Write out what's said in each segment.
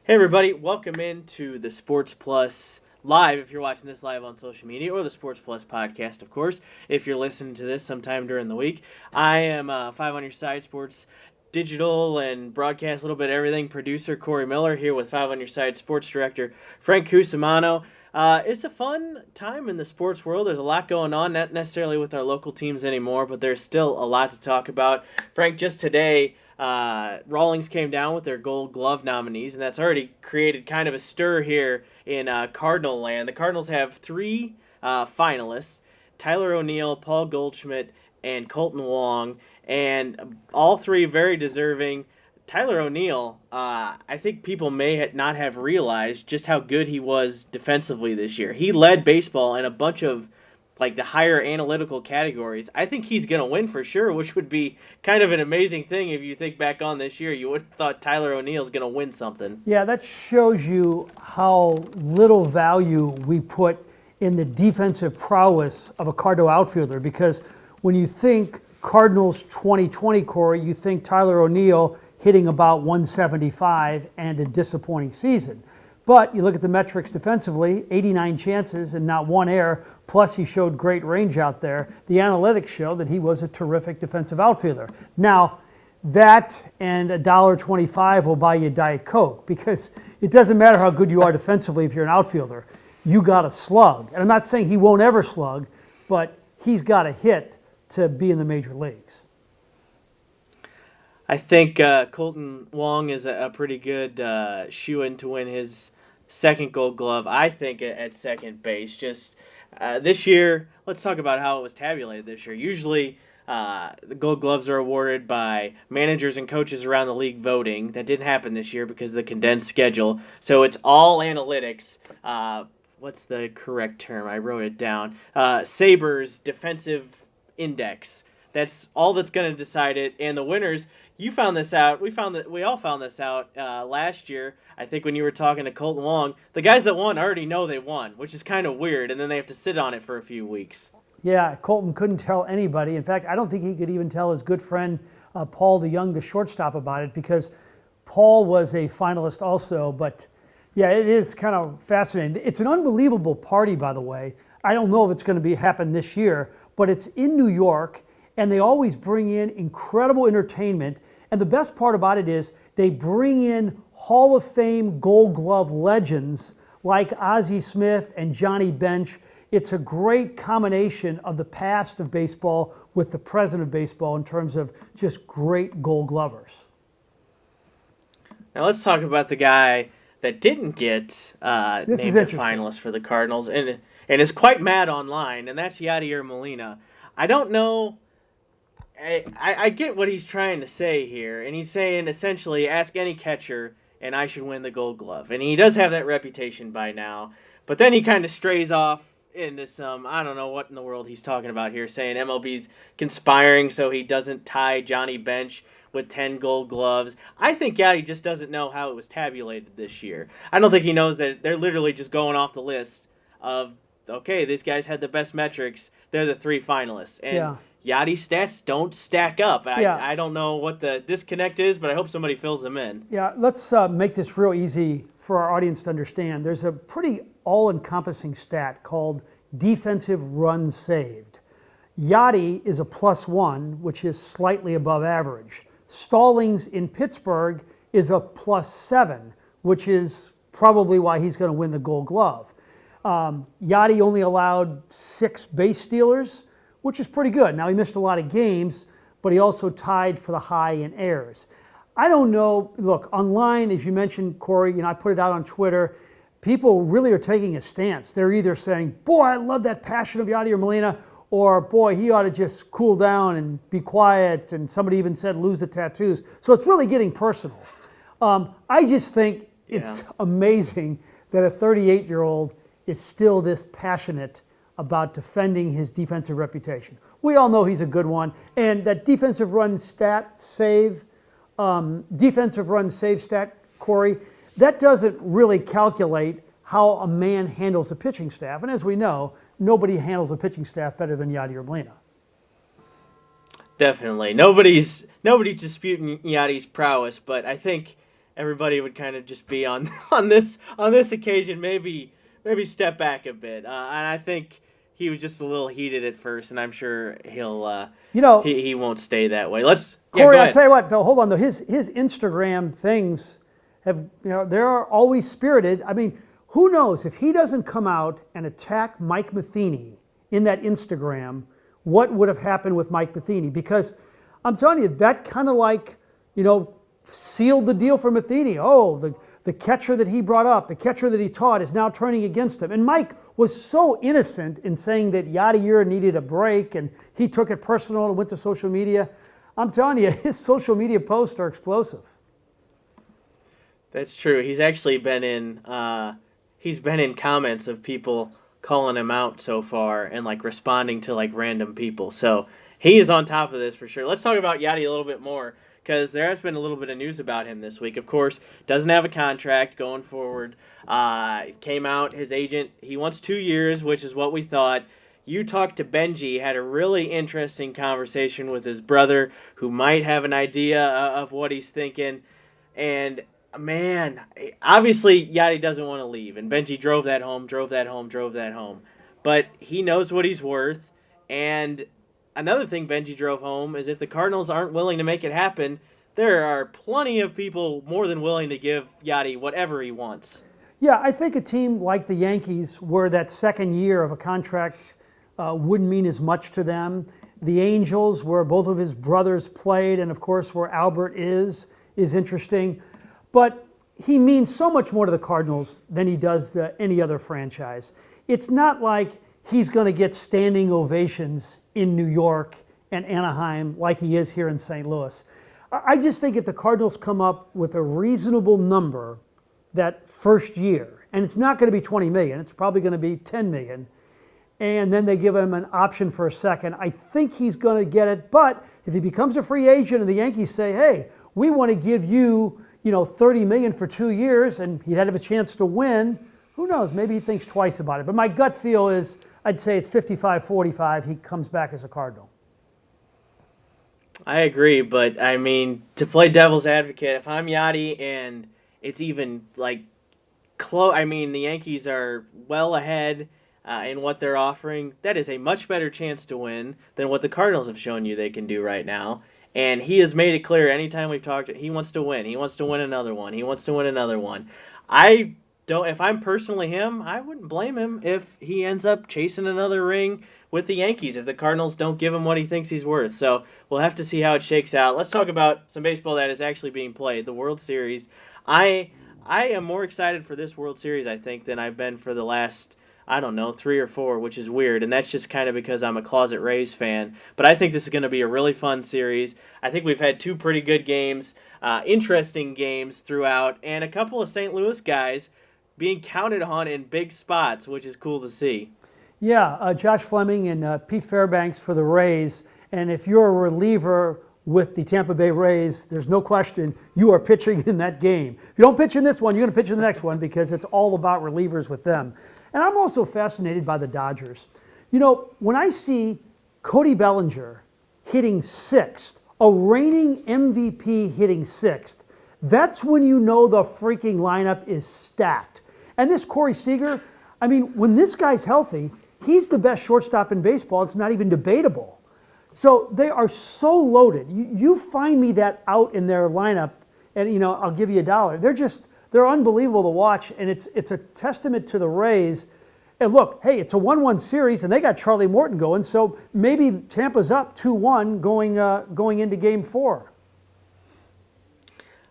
Hey everybody, welcome into the Sports Plus live if you're watching this live on social media, or the Sports Plus podcast, of course, if you're listening to this sometime during the week. I am Five on Your Side Sports digital and broadcast, a little bit of everything, producer Corey Miller here with Five on Your Side sports director Frank Cusimano. It's a fun time in the sports world. There's a lot going on, not necessarily with our local teams anymore, but there's still a lot to talk about. Frank, just today, Rawlings came down with their Gold Glove nominees, and that's already created kind of a stir here in Cardinal land. The Cardinals have three finalists: Tyler O'Neill, Paul Goldschmidt, and Colton Wong, and all three very deserving. Tyler O'Neill, I think people may not have realized just how good he was defensively this year. He led baseball in a bunch of like the higher analytical categories. I think he's going to win for sure, which would be kind of an amazing thing if you think back on this year. You would have thought Tyler O'Neill's going to win something. Yeah, that shows you how little value we put in the defensive prowess of a Cardinal outfielder, because when you think Cardinals 2020, Corey, you think Tyler O'Neill hitting about 175 and a disappointing season. But you look at the metrics defensively, 89 chances and not one error, plus he showed great range out there. The analytics show that he was a terrific defensive outfielder. Now, that and $1.25 will buy you Diet Coke, because it doesn't matter how good you are defensively if you're an outfielder. You got to slug. And I'm not saying he won't ever slug, but he's got to hit to be in the major leagues. I think Colton Wong is a pretty good shoe-in to win his second Gold Glove. I think at second base. Just this year, let's talk about how it was tabulated this year. Usually, the Gold Gloves are awarded by managers and coaches around the league voting. That didn't happen this year because of the condensed schedule. So it's all analytics. What's the correct term? I wrote it down. Sabres Defensive Index. That's all that's going to decide it. And the winners, you found this out. We all found this out last year. I think when you were talking to Colton Wong, the guys that won already know they won, which is kind of weird. And then they have to sit on it for a few weeks. Yeah, Colton couldn't tell anybody. In fact, I don't think he could even tell his good friend Paul DeYoung, the shortstop, about it, because Paul was a finalist also. But yeah, it is kind of fascinating. It's an unbelievable party, by the way. I don't know if it's going to happen this year, but it's in New York, and they always bring in incredible entertainment. And the best part about it is they bring in Hall of Fame Gold Glove legends like Ozzie Smith and Johnny Bench. It's a great combination of the past of baseball with the present of baseball in terms of just great Gold Glovers. Now let's talk about the guy that didn't get named a finalist for the Cardinals and is quite mad online, and that's Yadier Molina. I don't know. I get what he's trying to say here, and he's saying essentially ask any catcher and I should win the Gold Glove. And he does have that reputation by now, but then he kind of strays off into some, I don't know what in the world he's talking about here, saying MLB's conspiring so he doesn't tie Johnny Bench with 10 Gold Gloves. I think Yadi just doesn't know how it was tabulated this year. I don't think he knows that they're literally just going off the list of, okay, these guys had the best metrics, they're the three finalists. And yeah. Yadi's stats don't stack up. I don't know what the disconnect is, but I hope somebody fills them in. Yeah, let's make this real easy for our audience to understand. There's a pretty all-encompassing stat called defensive runs saved. Yadi is a +1, which is slightly above average. Stallings in Pittsburgh is a +7, which is probably why he's going to win the Gold Glove. Yadi only allowed 6 base stealers, which is pretty good. Now, he missed a lot of games, but he also tied for the high in errors. I don't know. Look, online, as you mentioned, Corey, I put it out on Twitter, people really are taking a stance. They're either saying, boy, I love that passion of Yadier Molina, or boy, he ought to just cool down and be quiet, and somebody even said lose the tattoos. So it's really getting personal. I just think it's amazing that a 38-year-old is still this passionate about defending his defensive reputation. We all know he's a good one, and that defensive run save stat, Corey, that doesn't really calculate how a man handles a pitching staff. And as we know, nobody handles a pitching staff better than Yadier Molina. Definitely. Nobody's disputing Yadi's prowess, but I think everybody would kind of just be on on this occasion, maybe step back a bit. And I think he was just a little heated at first, and I'm sure You know, he won't stay that way. Go Corey, I'll ahead. tell you what, though, hold on, though. His Instagram things have, they're always spirited. I mean, who knows if he doesn't come out and attack Mike Matheny in that Instagram, what would have happened with Mike Matheny? Because I'm telling you, that kind of like, sealed the deal for Matheny. Oh, the catcher that he brought up, the catcher that he taught is now turning against him. And Mike was so innocent in saying that Yadier needed a break, and he took it personal and went to social media. I'm telling you, his social media posts are explosive. That's true. He's actually been in comments of people calling him out so far and like responding to like random people. So he is on top of this for sure. Let's talk about Yadi a little bit more because there has been a little bit of news about him this week. Of course, doesn't have a contract going forward. Came out, his agent, he wants 2 years, which is what we thought. You talked to Benji, had a really interesting conversation with his brother who might have an idea of what he's thinking. And man, obviously Yachty doesn't want to leave, and Benji drove that home. But he knows what he's worth, and another thing Benji drove home is if the Cardinals aren't willing to make it happen, there are plenty of people more than willing to give Yachty whatever he wants. Yeah, I think a team like the Yankees, where that second year of a contract wouldn't mean as much to them. The Angels, where both of his brothers played, and of course where Albert is interesting. But he means so much more to the Cardinals than he does to any other franchise. It's not like he's going to get standing ovations in New York and Anaheim like he is here in St. Louis. I just think if the Cardinals come up with a reasonable number that first year, and it's not going to be 20 million, it's probably going to be 10 million, and then they give him an option for a second, I think he's going to get it. But if he becomes a free agent and the Yankees say, hey, we want to give you, 30 million for 2 years, and he'd have a chance to win, who knows? Maybe he thinks twice about it. But my gut feel is, I'd say it's 55-45. He comes back as a Cardinal. I agree, but I mean, to play devil's advocate, if I'm Yachty and it's even like close, I mean, the Yankees are well ahead in what they're offering. That is a much better chance to win than what the Cardinals have shown you they can do right now. And he has made it clear anytime we've talked, he wants to win. He wants to win another one. He wants to win another one. If I'm personally him, I wouldn't blame him if he ends up chasing another ring with the Yankees if the Cardinals don't give him what he thinks he's worth. So we'll have to see how it shakes out. Let's talk about some baseball that is actually being played, the World Series. I am more excited for this World Series, I think, than I've been for the last, 3 or 4, which is weird, and that's just kind of because I'm a closet Rays fan. But I think this is going to be a really fun series. I think we've had 2 pretty good games, interesting games throughout, and a couple of St. Louis guys being counted on in big spots, which is cool to see. Yeah, Josh Fleming and Pete Fairbanks for the Rays. And if you're a reliever with the Tampa Bay Rays, there's no question you are pitching in that game. If you don't pitch in this one, you're going to pitch in the next one because it's all about relievers with them. And I'm also fascinated by the Dodgers. When I see Cody Bellinger hitting 6th, a reigning MVP hitting 6th, that's when you know the freaking lineup is stacked. And this Corey Seager, I mean, when this guy's healthy, he's the best shortstop in baseball. It's not even debatable. So they are so loaded. You find me that out in their lineup, and I'll give you $1. They're unbelievable to watch, and it's a testament to the Rays. And look, hey, it's a 1-1 series, and they got Charlie Morton going, so maybe Tampa's up 2-1 going into Game 4.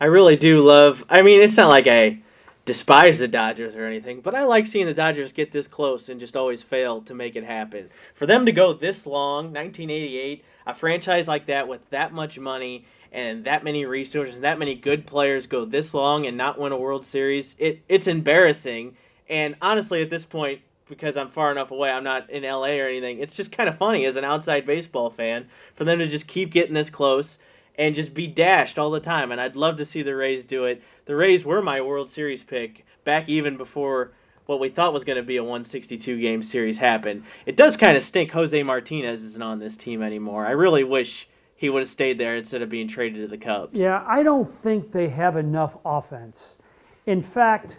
I really do love, it's not like I despise the Dodgers or anything, but I like seeing the Dodgers get this close and just always fail to make it happen. For them to go this long, 1988, a franchise like that with that much money and that many resources and that many good players go this long and not win a World Series, it's embarrassing. And honestly, at this point, because I'm far enough away, I'm not in LA or anything, it's just kind of funny as an outside baseball fan for them to just keep getting this close and just be dashed all the time. And I'd love to see the Rays do it. The Rays were my World Series pick back even before what we thought was going to be a 162-game series happened. It does kind of stink Jose Martinez isn't on this team anymore. I really wish he would have stayed there instead of being traded to the Cubs. Yeah, I don't think they have enough offense. In fact,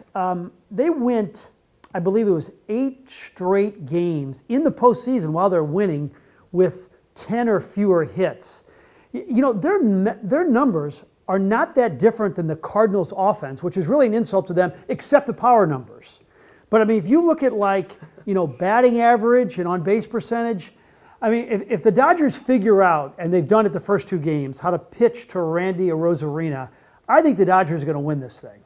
they went, I believe it was 8 straight games in the postseason while they're winning with 10 or fewer hits. You know, their numbers are not that different than the Cardinals' offense, which is really an insult to them, except the power numbers. But I mean, if you look at batting average and on base percentage, I mean, if the Dodgers figure out, and they've done it the first 2 games, how to pitch to Randy Arozarena, I think the Dodgers are going to win this thing.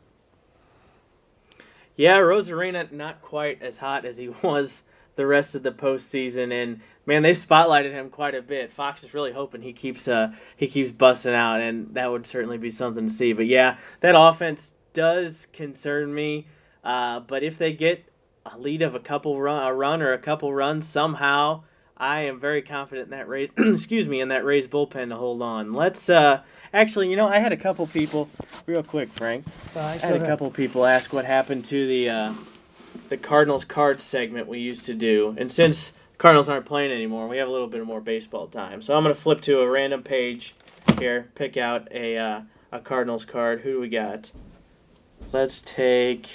Yeah, Arozarena not quite as hot as he was the rest of the postseason, and man, they spotlighted him quite a bit. Fox is really hoping he keeps busting out, and that would certainly be something to see. But yeah, that offense does concern me. But if they get a lead of a run or a couple runs somehow, I am very confident in that Rays in that Rays bullpen to hold on. Let's actually, I had a couple people real quick, Frank. I had a couple people ask what happened to the Cardinals cards segment we used to do, and since Cardinals aren't playing anymore, we have a little bit more baseball time. So I'm gonna flip to a random page here, pick out a Cardinals card. Who do we got? Let's take.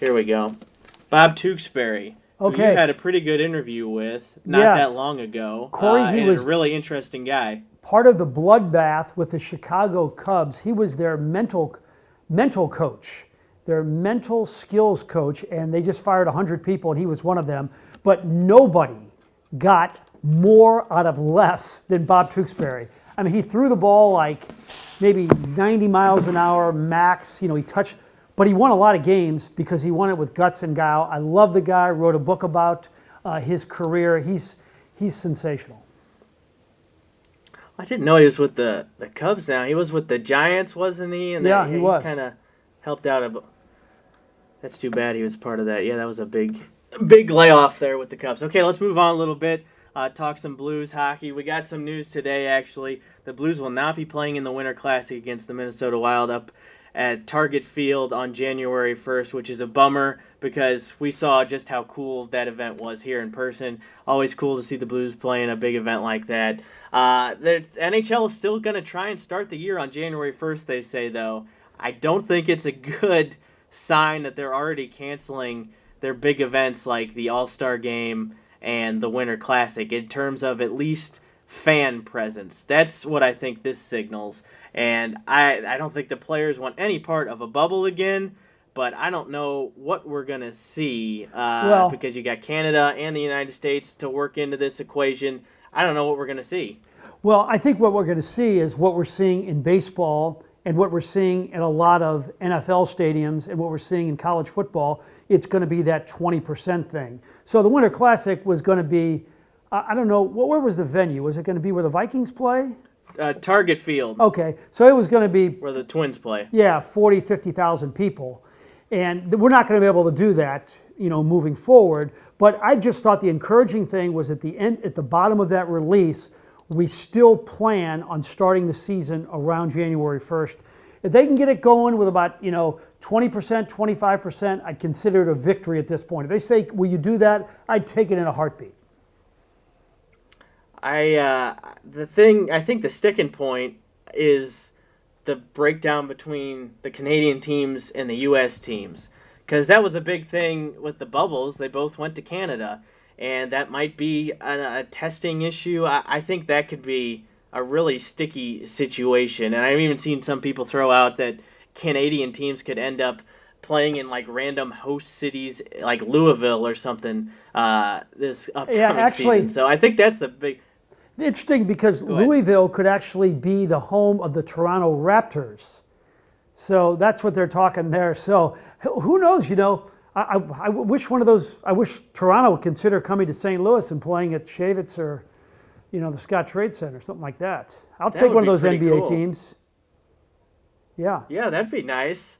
Here we go. Bob Tewksbury. Okay. Who you had a pretty good interview with not that long ago. Corey, he was a really interesting guy. Part of the bloodbath with the Chicago Cubs. He was their mental coach, their mental skills coach, and they just fired 100 people, and he was one of them. But nobody got more out of less than Bob Tewksbury. I mean, he threw the ball like maybe 90 miles an hour max. He touched. But he won a lot of games because he won it with guts and guile. I love the guy. Wrote a book about his career. He's sensational. I didn't know he was with the Cubs now. He was with the Giants, wasn't he? And yeah, he was. He's kind of helped out. That's too bad he was part of that. Yeah, that was a big layoff there with the Cubs. Okay, let's move on a little bit. Talk some Blues hockey. We got some news today, actually. The Blues will not be playing in the Winter Classic against the Minnesota Wild up at Target Field on January 1st, which is a bummer because we saw just how cool that event was here in person. Always cool to see the Blues playing a big event like that. The NHL is still going to try and start the year on January 1st, they say, though. I don't think it's a good sign that they're already canceling their big events like the All-Star Game and the Winter Classic in terms of at least fan presence. That's what I think this signals. And I don't think the players want any part of a bubble again, but I don't know what we're going to see because you got Canada and the United States to work into this equation. I don't know what we're going to see. Well, I think what we're going to see is what we're seeing in baseball and what we're seeing in a lot of NFL stadiums and what we're seeing in college football. It's going to be that 20% thing. So the Winter Classic was going to be, I don't know, where was the venue? Was it going to be where the Vikings play? Target Field. Okay, so it was going to be where the Twins play. Yeah, 40, 50,000 people. And we're not going to be able to do that, moving forward. But I just thought the encouraging thing was at the bottom of that release, we still plan on starting the season around January 1st. If they can get it going with about, 20%, 25%, I'd consider it a victory at this point. If they say, will you do that? I'd take it in a heartbeat. I think the sticking point is the breakdown between the Canadian teams and the U.S. teams, because that was a big thing with the bubbles. They both went to Canada, and that might be a testing issue. I think that could be a really sticky situation, and I've even seen some people throw out that Canadian teams could end up playing in like random host cities like Louisville or something this upcoming season. So I think that's the big. Interesting because Louisville could actually be the home of the Toronto Raptors. So that's what they're talking there. So who knows, I wish I wish Toronto would consider coming to St. Louis and playing at Shavitz or, the Scott Trade Center, something like that. I'll take one of those NBA teams. Yeah. Yeah, that'd be nice.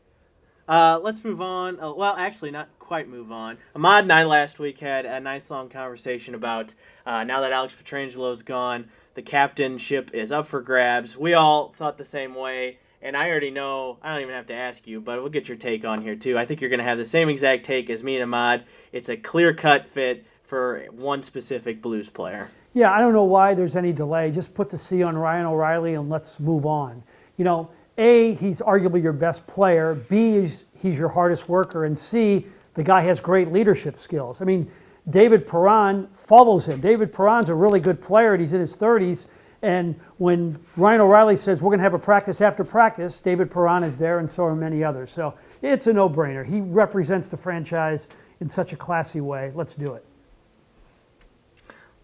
Let's move on. Well, actually, not quite move on. Ahmad and I last week had a nice long conversation about now that Alex Petrangelo's gone, the captainship is up for grabs. We all thought the same way, and I already know, I don't even have to ask you, but we'll get your take on here too. I think you're going to have the same exact take as me and Ahmad. It's a clear-cut fit for one specific Blues player. Yeah, I don't know why there's any delay. Just put the C on Ryan O'Reilly and let's move on. You know, A, he's arguably your best player. B, he's your hardest worker. And C, the guy has great leadership skills. I mean, David Perron follows him. David Perron's a really good player, and he's in his 30s. And when Ryan O'Reilly says we're going to have a practice after practice, David Perron is there, and so are many others. So it's a no-brainer. He represents the franchise in such a classy way. Let's do it.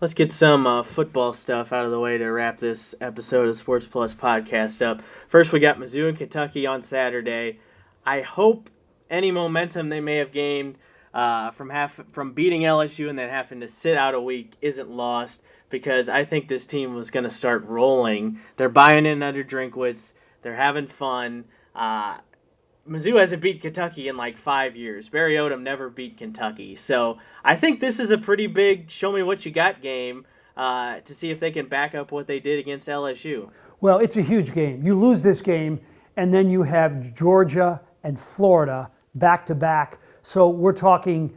Let's get some football stuff out of the way to wrap this episode of Sports Plus podcast up. First, we got Mizzou and Kentucky on Saturday. I hope any momentum they may have gained from beating LSU and then having to sit out a week isn't lost, because I think this team was going to start rolling. They're buying in under Drinkwitz. They're having fun. Mizzou hasn't beat Kentucky in like 5 years. Barry Odom never beat Kentucky. So I think this is a pretty big show-me-what-you-got game to see if they can back up what they did against LSU. Well, it's a huge game. You lose this game, and then you have Georgia and Florida back-to-back. So we're talking,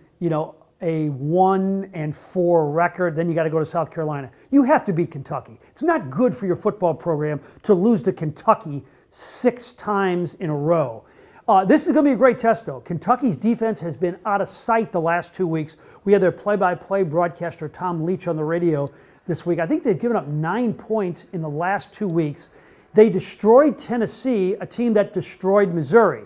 a 1-4 record. Then you got to go to South Carolina. You have to beat Kentucky. It's not good for your football program to lose to Kentucky 6 times in a row. This is going to be a great test, though. Kentucky's defense has been out of sight the last 2 weeks. We had their play-by-play broadcaster, Tom Leach, on the radio this week. I think they've given up 9 points in the last 2 weeks. They destroyed Tennessee, a team that destroyed Missouri.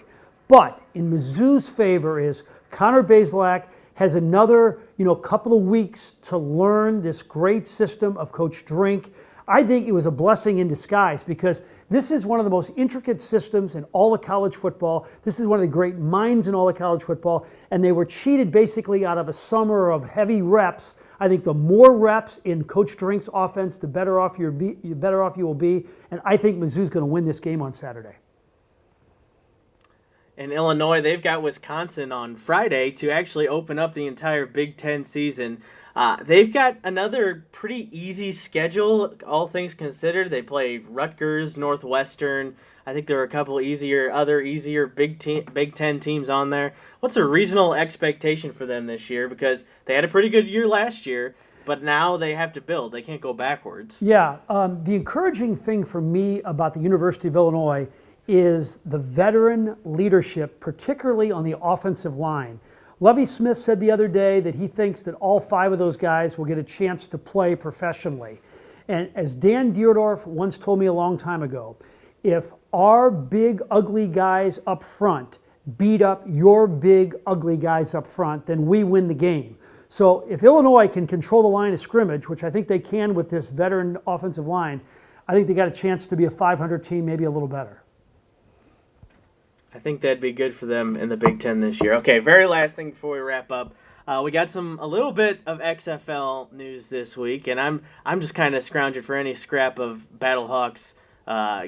But in Mizzou's favor is Connor Bazelak has another, couple of weeks to learn this great system of Coach Drink. I think it was a blessing in disguise, because this is one of the most intricate systems in all of college football. This is one of the great minds in all of college football, and they were cheated basically out of a summer of heavy reps. I think the more reps in Coach Drink's offense, the better off you will be, and I think Mizzou's going to win this game on Saturday. In Illinois, they've got Wisconsin on Friday to actually open up the entire Big Ten season. They've got another pretty easy schedule, all things considered. They play Rutgers, Northwestern. I think there are a couple other easier Big Ten teams on there. What's a reasonable expectation for them this year? Because they had a pretty good year last year, but now they have to build. They can't go backwards. Yeah, the encouraging thing for me about the University of Illinois is the veteran leadership, particularly on the offensive line. Lovie Smith said the other day that he thinks that all 5 of those guys will get a chance to play professionally. And as Dan Dierdorf once told me a long time ago, if our big, ugly guys up front beat up your big, ugly guys up front, then we win the game. So if Illinois can control the line of scrimmage, which I think they can with this veteran offensive line, I think they got a chance to be a 500 team, maybe a little better. I think that'd be good for them in the Big Ten this year. Okay, very last thing before we wrap up. We got a little bit of XFL news this week, and I'm just kind of scrounging for any scrap of BattleHawks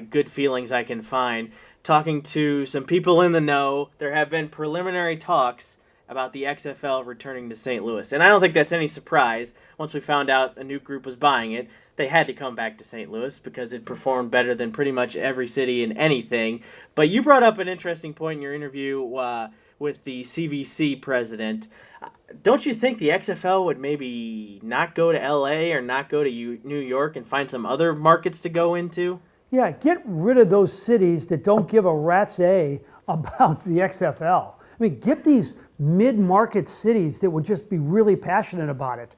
good feelings I can find. Talking to some people in the know, there have been preliminary talks about the XFL returning to St. Louis. And I don't think that's any surprise. Once we found out a new group was buying it, they had to come back to St. Louis because it performed better than pretty much every city in anything. But you brought up an interesting point in your interview with the CVC president. Don't you think the XFL would maybe not go to LA or not go to New York and find some other markets to go into? Yeah, get rid of those cities that don't give a rat's A about the XFL. I mean, get these mid-market cities that would just be really passionate about it.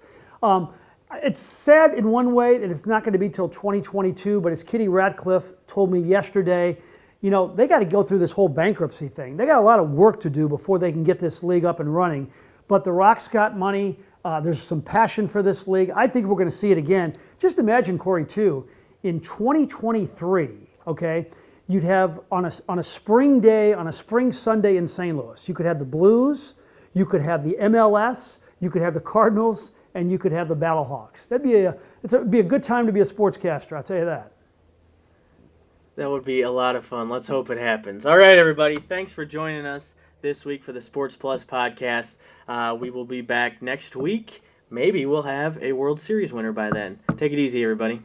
It's sad in one way that it's not going to be till 2022, but as Kitty Ratcliffe told me yesterday, they got to go through this whole bankruptcy thing. They got a lot of work to do before they can get this league up and running. But the Rock's got money. There's some passion for this league. I think we're going to see it again. Just imagine, Corey, too, in 2023, okay, you'd have on a spring day, on a spring Sunday in St. Louis, you could have the Blues, you could have the MLS, you could have the Cardinals, and you could have the BattleHawks. It'd be a good time to be a sportscaster, I'll tell you that. That would be a lot of fun. Let's hope it happens. All right, everybody. Thanks for joining us this week for the Sports Plus podcast. We will be back next week. Maybe we'll have a World Series winner by then. Take it easy, everybody.